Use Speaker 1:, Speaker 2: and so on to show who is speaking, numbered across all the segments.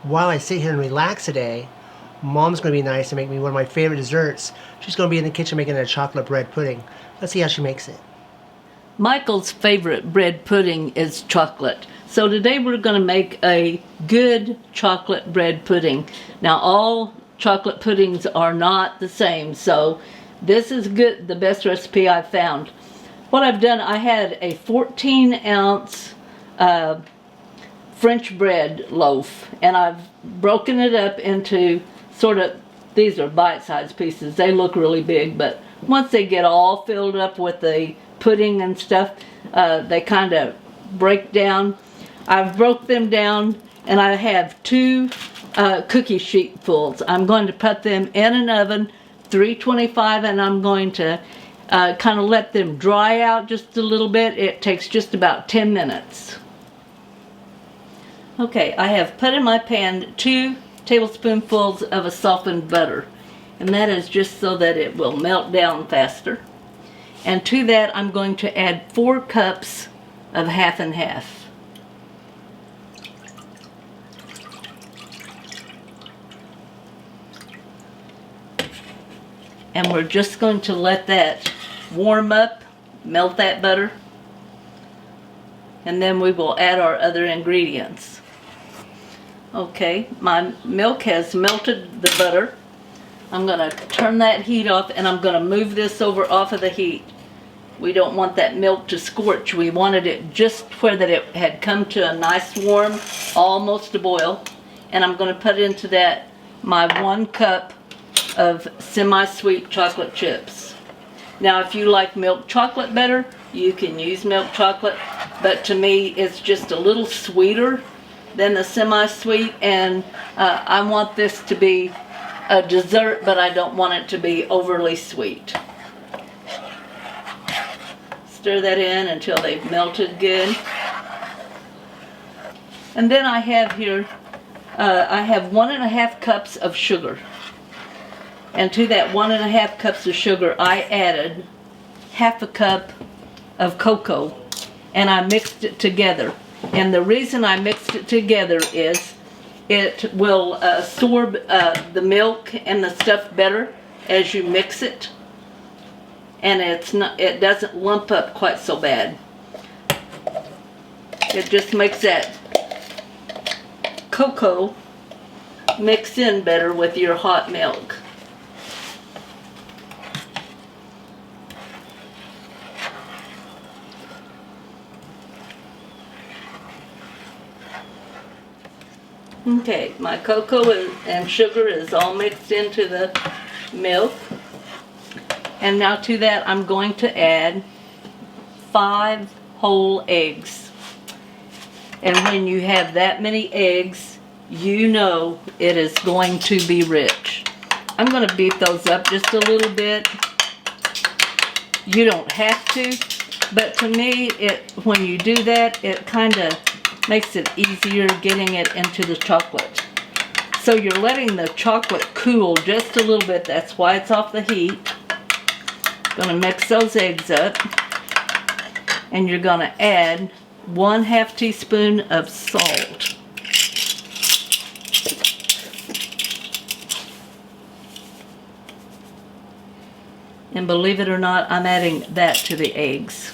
Speaker 1: while I sit here and relax today, Mom's going to be nice and make me one of my favorite desserts. She's going to be in the kitchen making a chocolate bread pudding. Let's see how she makes it.
Speaker 2: Michael's favorite bread pudding is chocolate. So today we're going to make a good chocolate bread pudding. Now all chocolate puddings are not the same, so this is good, the best recipe I've found. What I've done, I had a 14-ounce French bread loaf, and I've broken it up into sort of, these are bite-sized pieces. They look really big, but once they get all filled up with the pudding and stuff, they kind of break down. I've broke them down, and I have 2 cookie sheetfuls. I'm going to put them in an oven, 325, and I'm going to kind of let them dry out just a little bit. It takes just about 10 minutes. Okay, I have put in my pan 2 tablespoonfuls of a softened butter, and that is just so that it will melt down faster. And to that I'm going to add 4 cups of half and half. And we're just going to let that warm up, melt that butter, and then we will add our other ingredients. Okay, my milk has melted the butter. I'm going to turn that heat off, and I'm going to move this over off of the heat. We don't want that milk to scorch. We wanted it just where that it had come to a nice warm, almost a boil. And I'm going to put into that my 1 cup of semi-sweet chocolate chips. Now if you like milk chocolate better, you can use milk chocolate, but to me it's just a little sweeter than the semi-sweet, and I want this to be a dessert, but I don't want it to be overly sweet. Stir that in until they've melted good. And then I have here, I have 1.5 cups of sugar. And to that 1.5 cups of sugar, I added half a cup of cocoa, and I mixed it together. And the reason I mixed it together is it will absorb the milk and the stuff better as you mix it, and it doesn't lump up quite so bad. It just makes that cocoa mix in better with your hot milk. Okay, my cocoa and sugar is all mixed into the milk. And now to that I'm going to add 5 whole eggs. And when you have that many eggs, you know it is going to be rich. I'm going to beat those up just a little bit. You don't have to, but to me, when you do that, it kind of makes it easier getting it into the chocolate. So you're letting the chocolate cool just a little bit. That's why it's off the heat. Going to mix those eggs up, and you're going to add 1/2 teaspoon of salt. And believe it or not, I'm adding that to the eggs.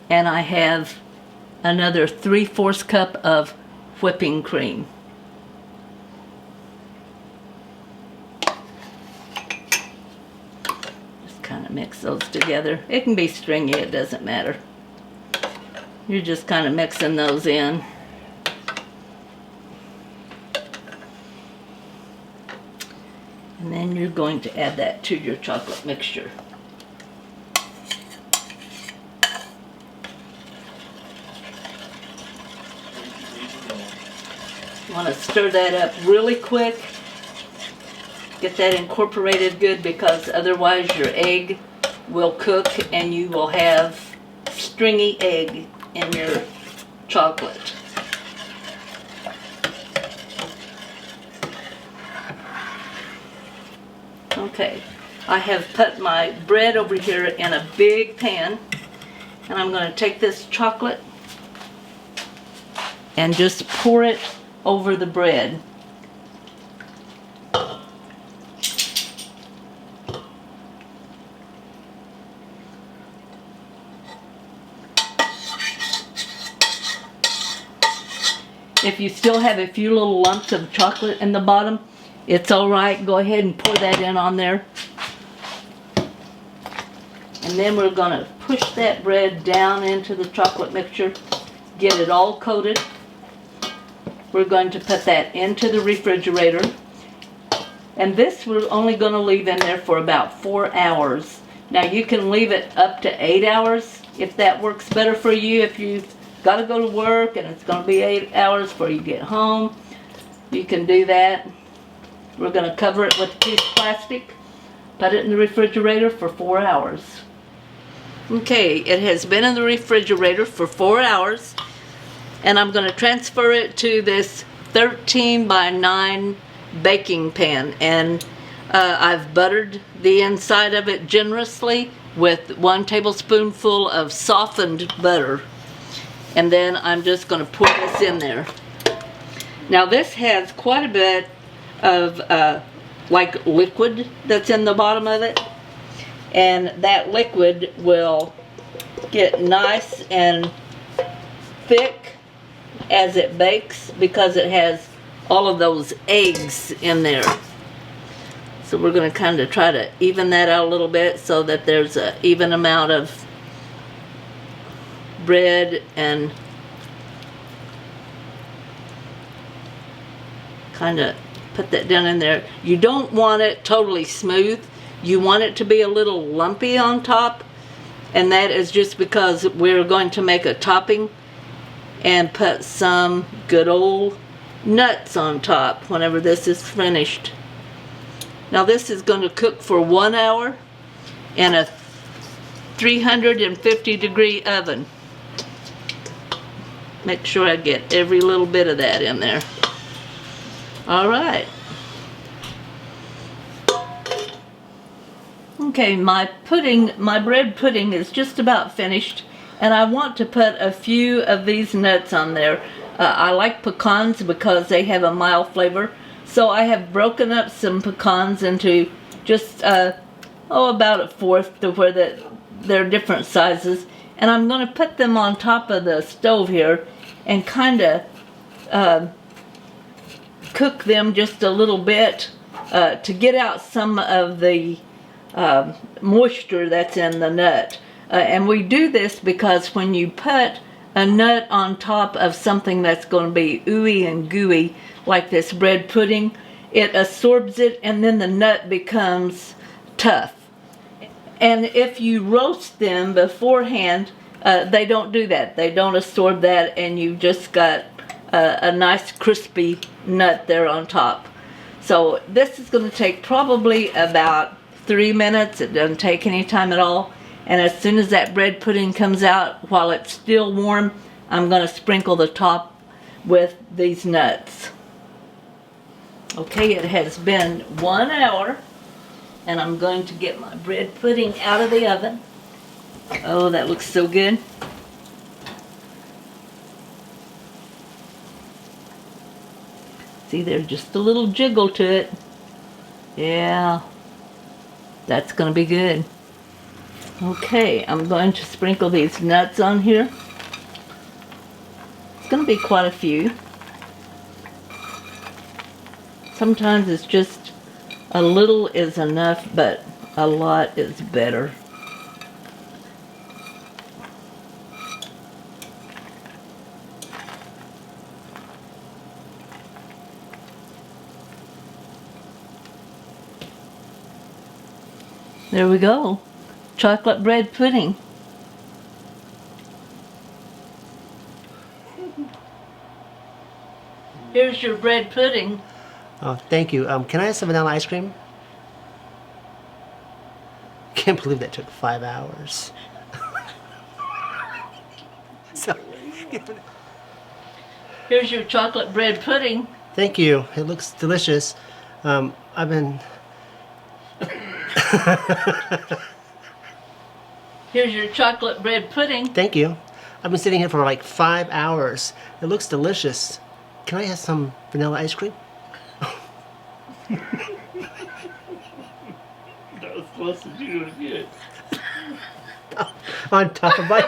Speaker 2: And I have another 3/4 cup of whipping cream. Just kind of mix those together. It can be stringy, it doesn't matter. You're just kind of mixing those in. And then you're going to add that to your chocolate mixture. You want to stir that up really quick. Get that incorporated good, because otherwise your egg will cook and you will have stringy egg in your chocolate. Okay, I have put my bread over here in a big pan, and I'm going to take this chocolate and just pour it over the bread. If you still have a few little lumps of chocolate in the bottom, it's alright. Go ahead and pour that in on there. And then we're going to push that bread down into the chocolate mixture, get it all coated. We're going to put that into the refrigerator. And this we're only going to leave in there for about 4 hours. Now you can leave it up to 8 hours if that works better for you. If you've got to go to work and it's going to be 8 hours before you get home, you can do that. We're going to cover it with a piece of plastic, put it in the refrigerator for 4 hours. Okay, it has been in the refrigerator for 4 hours, and I'm going to transfer it to this 13 by 9 baking pan, and I've buttered the inside of it generously with 1 tablespoonful of softened butter. And then I'm just going to pour this in there. Now this has quite a bit of like liquid that's in the bottom of it. And that liquid will get nice and thick as it bakes because it has all of those eggs in there. So we're going to kind of try to even that out a little bit so that there's an even amount of bread, and kind of put that down in there. You don't want it totally smooth. You want it to be a little lumpy on top, and that is just because we're going to make a topping and put some good old nuts on top whenever this is finished. Now this is going to cook for 1 hour in a 350-degree oven. Make sure I get every little bit of that in there. Alright. Okay, my bread pudding is just about finished, and I want to put a few of these nuts on there. I like pecans because they have a mild flavor, so I have broken up some pecans into just about a fourth to where they're different sizes. And I'm going to put them on top of the stove here and kind of cook them just a little bit to get out some of the moisture that's in the nut. And we do this because when you put a nut on top of something that's going to be ooey and gooey, like this bread pudding, it absorbs it and then the nut becomes tough. And if you roast them beforehand, they don't do that. They don't absorb that, and you've just got a nice crispy nut there on top. So this is going to take probably about 3 minutes. It doesn't take any time at all. And as soon as that bread pudding comes out, while it's still warm, I'm going to sprinkle the top with these nuts. Okay, it has been 1 hour. And I'm going to get my bread pudding out of the oven. Oh, that looks so good. See, there's just a little jiggle to it. Yeah, that's going to be good. Okay, I'm going to sprinkle these nuts on here. It's going to be quite a few. Sometimes it's just a little is enough, but a lot is better. There we go. Chocolate bread pudding. Here's your bread pudding.
Speaker 1: Oh, thank you. Can I have some vanilla ice cream? Can't believe that took 5 hours. So,
Speaker 2: Here's your chocolate bread pudding.
Speaker 1: thank you. It looks delicious. I've been...
Speaker 2: Here's your chocolate bread pudding.
Speaker 1: Thank you. I've been sitting here for like 5 hours. It looks delicious. Can I have some vanilla ice cream?
Speaker 2: That was close to you.
Speaker 1: On top of my